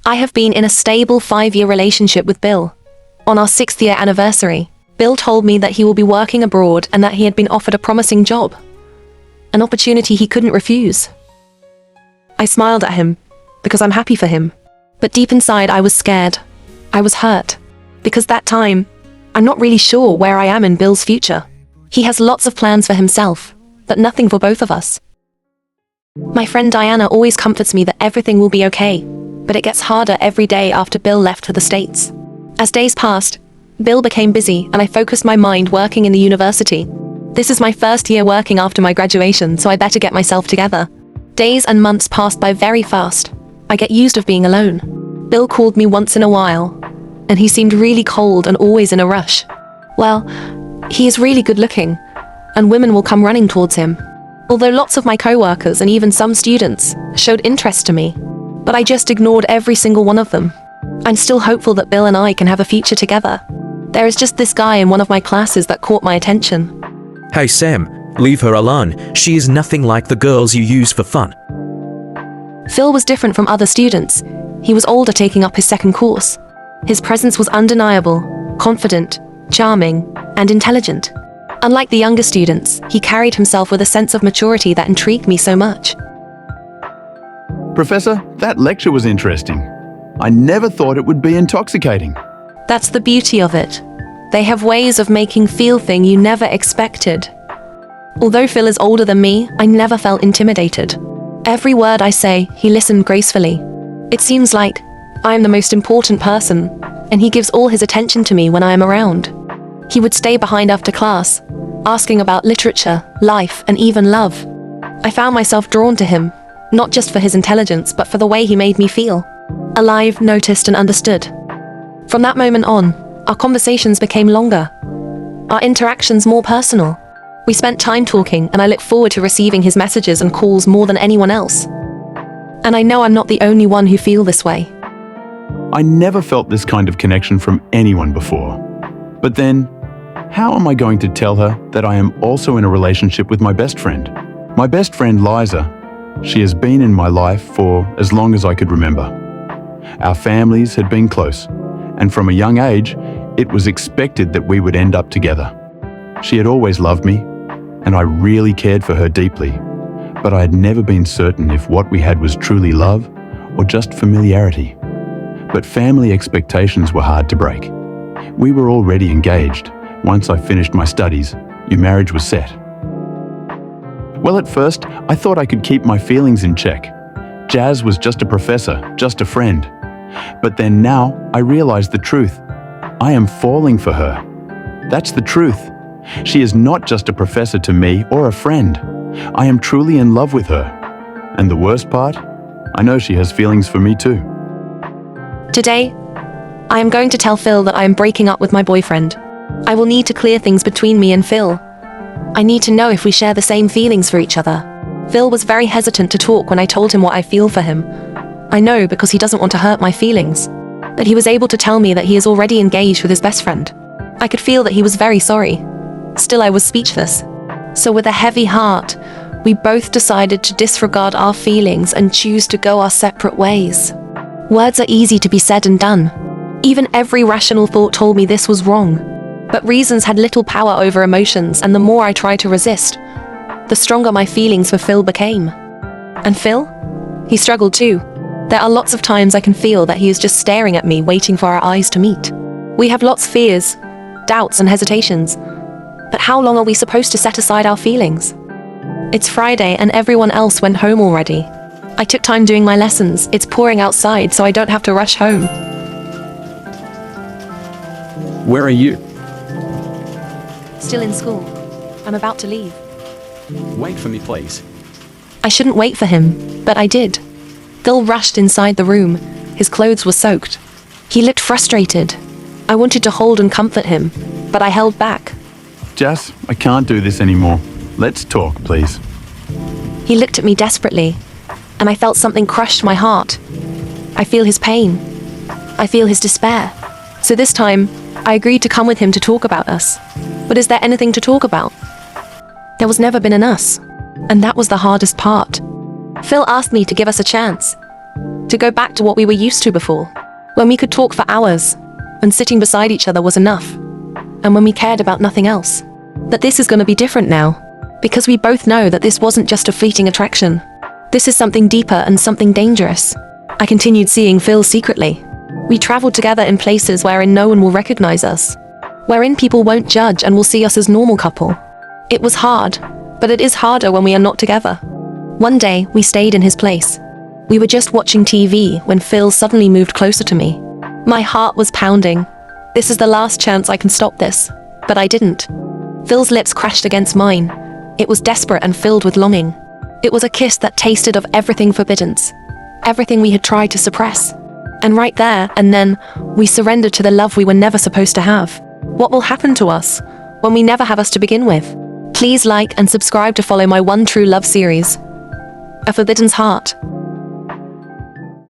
I have been in a stable 5-year relationship with Bill. On our 6th year anniversary, Bill told me that he will be working abroad and that he had been offered a promising job. An opportunity he couldn't refuse. I smiled at him, because I'm happy for him. But deep inside I was scared. I was hurt. Because that time, I'm not really sure where I am in Bill's future. He has lots of plans for himself, but nothing for both of us. My friend Diana always comforts me that everything will be okay, but it gets harder every day after Bill left for the States. As days passed, Bill became busy and I focused my mind working in the university. This is my first year working after my graduation, so I better get myself together. Days and months passed by very fast. I get used of being alone. Bill called me once in a while, and he seemed really cold and always in a rush. Well, he is really good looking, and women will come running towards him. Although lots of my co-workers and even some students showed interest to me, but I just ignored every single one of them. I'm still hopeful that Bill and I can have a future together. There is just this guy in one of my classes that caught my attention. Hey Sam, leave her alone. She is nothing like the girls you use for fun. Phil was different from other students. He was older, taking up his second course. His presence was undeniable, confident, charming, and intelligent. Unlike the younger students, he carried himself with a sense of maturity that intrigued me so much. Professor, that lecture was interesting. I never thought it would be intoxicating. That's the beauty of it. They have ways of making feel things you never expected. Although Phil is older than me, I never felt intimidated. Every word I say, he listened gracefully. It seems like I am the most important person, and he gives all his attention to me when I am around. He would stay behind after class, asking about literature, life, and even love. I found myself drawn to him, not just for his intelligence, but for the way he made me feel. Alive, noticed, and understood. From that moment on, our conversations became longer. Our interactions more personal. We spent time talking, and I look forward to receiving his messages and calls more than anyone else. And I know I'm not the only one who feels this way. I never felt this kind of connection from anyone before. But then, how am I going to tell her that I am also in a relationship with my best friend? My best friend, Liza. She has been in my life for as long as I could remember. Our families had been close, and from a young age, it was expected that we would end up together. She had always loved me, and I really cared for her deeply, but I had never been certain if what we had was truly love or just familiarity. But family expectations were hard to break. We were already engaged. Once I finished my studies, your marriage was set. Well, at first, I thought I could keep my feelings in check. Jazz was just a professor, just a friend. But then now, I realized the truth. I am falling for her. That's the truth. She is not just a professor to me or a friend. I am truly in love with her. And the worst part? I know she has feelings for me too. Today, I am going to tell Phil that I am breaking up with my boyfriend. I will need to clear things between me and Phil. I need to know if we share the same feelings for each other. Phil was very hesitant to talk when I told him what I feel for him. I know because he doesn't want to hurt my feelings. But he was able to tell me that he is already engaged with his best friend. I could feel that he was very sorry. Still, I was speechless. So with a heavy heart, we both decided to disregard our feelings and choose to go our separate ways. Words are easy to be said and done. Even every rational thought told me this was wrong. But reasons had little power over emotions, and the more I tried to resist, the stronger my feelings for Phil became. And Phil? He struggled too. There are lots of times I can feel that he is just staring at me, waiting for our eyes to meet. We have lots of fears, doubts, and hesitations. But how long are we supposed to set aside our feelings? It's Friday and everyone else went home already. I took time doing my lessons. It's pouring outside, so I don't have to rush home. Where are you? Still in school. I'm about to leave. Wait for me, please. I shouldn't wait for him, but I did. Phil rushed inside the room. His clothes were soaked. He looked frustrated. I wanted to hold and comfort him, but I held back. Jazz, I can't do this anymore. Let's talk, please. He looked at me desperately, and I felt something crush my heart. I feel his pain. I feel his despair. So this time, I agreed to come with him to talk about us. But is there anything to talk about? There was never been an us, and that was the hardest part. Phil asked me to give us a chance. To go back to what we were used to before. When we could talk for hours, and sitting beside each other was enough. And when we cared about nothing else. But this is going to be different now. Because we both know that this wasn't just a fleeting attraction. This is something deeper and something dangerous. I continued seeing Phil secretly. We traveled together in places wherein no one will recognize us. Wherein people won't judge and will see us as normal couple. It was hard, but it is harder when we are not together. One day, we stayed in his place. We were just watching TV when Phil suddenly moved closer to me. My heart was pounding. This is the last chance I can stop this. But I didn't. Phil's lips crashed against mine. It was desperate and filled with longing. It was a kiss that tasted of everything forbidden. Everything we had tried to suppress. And right there and then, we surrendered to the love we were never supposed to have. What will happen to us when we never have us to begin with? Please like and subscribe to follow my One True Love series. A Forbidden Heart.